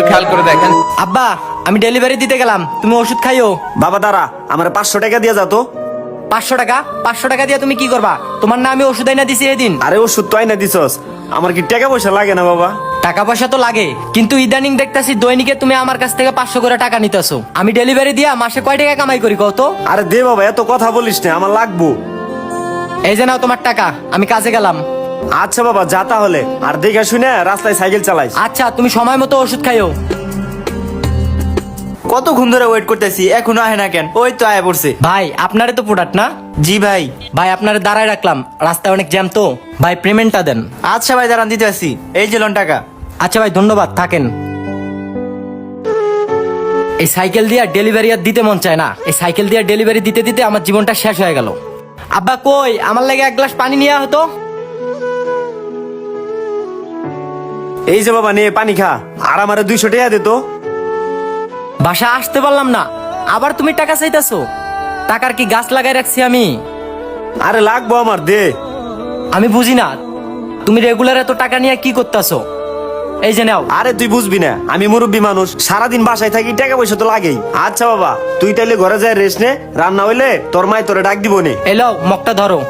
খেয়াল করে দেখেন। আব্বা, আমি ডেলিভারি দিতে গেলাম, তুমি ওষুধ খাইও। বাবা দাঁড়া, আমার 500 টাকা দিয়ে যা তো। 500 টাকা? 500 টাকা দিয়ে তুমি কি করবা? তোমার না আমি ওষুধ আইনা দিছি এদিন। আরে ওষুধ তো আইনা দিছস, আমার কি টাকা পয়সা লাগে না বাবা? টাকা পয়সা তো লাগে, কিন্তু ইদানিং দেখতাছি দৈনিকে তুমি আমার কাছ থেকে 500 করে টাকা নিতেছো। আমি ডেলিভারি দিয়া মাসে কয় টাকা কামাই করি কত? আরে দে বাবা, এত কথা বলিস না, আমার লাগবো। এই যে নাও তোমার টাকা, আমি কাজে গেলাম। আচ্ছা বাবা, যা তাহলে। আর দেখে শুনে রাস্তায় সাইকেল চালাইস। আচ্ছা, তুমি সময় মতো ওষুধ খাইও। কতক্ষণ ধরে ওয়েট করতেছি, এখনো আহে না কেন? ওই তো আয়া পড়ছে। ভাই, আপনারে তো প্রোডাক্ট না? জি ভাই। ভাই, আপনারে দাঁড়ায় রাখলাম, রাস্তায় অনেক জ্যাম তো। ভাই, পেমেন্টটা দেন। আচ্ছা ভাই, দাঁড়ান দিতে আসি। এই যে লোন টাকা। আচ্ছা ভাই, ধন্যবাদ, থাকেন। এই সাইকেল দিয়ে ডেলিভারি আর দিতে মন চায় না। এই সাইকেল দিয়ে ডেলিভারি দিতে দিতে আমার জীবনটা শেষ হয়ে গেল। আব্বা কই, আমার লাগে এক গ্লাস পানি নিয়ে হতো। এই যে বাবা, নে পানি খা। আর আমারে 200 টাকা দে তো। বাসা আসতে পারলাম না, আবার তুমি টাকা চাইতেছো? টাকার কি গাছ লাগাই রাখছি আমি? আরে লাগবো আমার, দে। আমি বুঝি না, তুমি রেগুলার এত টাকা নিয়ে কি করতেছো? এই যে নাও। আরে তুই বুঝবি না, আমি মুরব্বী মানুষ, সারাদিন বাসায় থাকি, টাকা পয়সা তো লাগেই। আচ্ছা বাবা, তুই তাইলে ঘরে যায় রেস্ট নে, রান্না হইলে তোর মাই তোরে ডাক দিব নে। এলো, মগটা ধরো।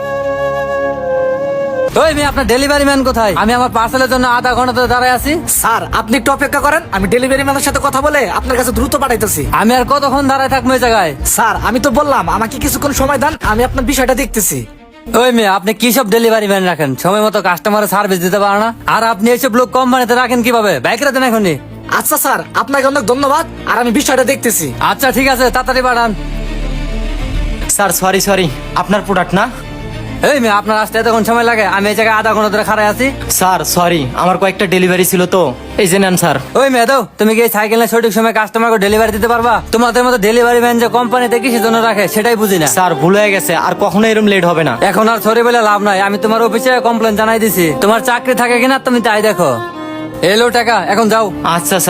ওই মেয়ে, আপনার ডেলিভারি ম্যান কোথায়? আমি আমার পার্সেলের জন্য আধা ঘন্টা ধরে দাঁড়ায় আছি। স্যার, আপনি একটু অপেক্ষা করেন, আমি ডেলিভারি ম্যানের সাথে কথা বলে আপনার কাছে দ্রুত পাঠাইতেছি। আমি আর কতক্ষণ দাঁড়ায় থাকবো এই জায়গায়? স্যার, আমি তো বললাম আমাকে কিছুক্ষণ সময় দেন, আমি আপনার বিষয়টা দেখতেছি। ওই মেয়ে, আপনি কি সব ডেলিভারি ম্যান রাখেন? সময় মতো কাস্টমারের সার্ভিস দিতে পারে না? আর আপনি এইসব লোক কোম্পানিতে রাখেন কিভাবে? বাইক রাখেন এখনই। আচ্ছা স্যার, আপনাকে অনেক ধন্যবাদ, আর আমি বিষয়টা দেখতেছি। আচ্ছা ঠিক আছে, তাড়াতাড়ি পাঠান। স্যার, সরি, আপনার প্রোডাক্ট না? এই মেয়ে, আপনার আসতে এতক্ষণ সময় লাগে? আমি এই জায়গায় আধা ঘন্টা ধরে খাড়াই আছি। স্যার সরি, আমার কয়েকটা ডেলিভারি ছিল তো। এই যে নেন স্যার। ওই মেয়ে দাও, তুমি কি এই সাইকেলের সঠিক সময় কাস্টমারকে ডেলিভারি দিতে পারবা? তোমাদের মতো ডেলিভারি ম্যান যে কোম্পানিতে কিসের জন্য রাখে সেটাই বুঝি না। স্যার, ভুল হয়ে গেছে, আর কখনো এরকম লেট হবে না। এখন আর সরি বলে লাভ নাই, আমি তোমার অফিসে কমপ্লেন জানাই দিছি। তোমার চাকরি থাকে কিনা তুমি তাই দেখো। এলো টাকা, এখন যাও। আচ্ছা স্যার।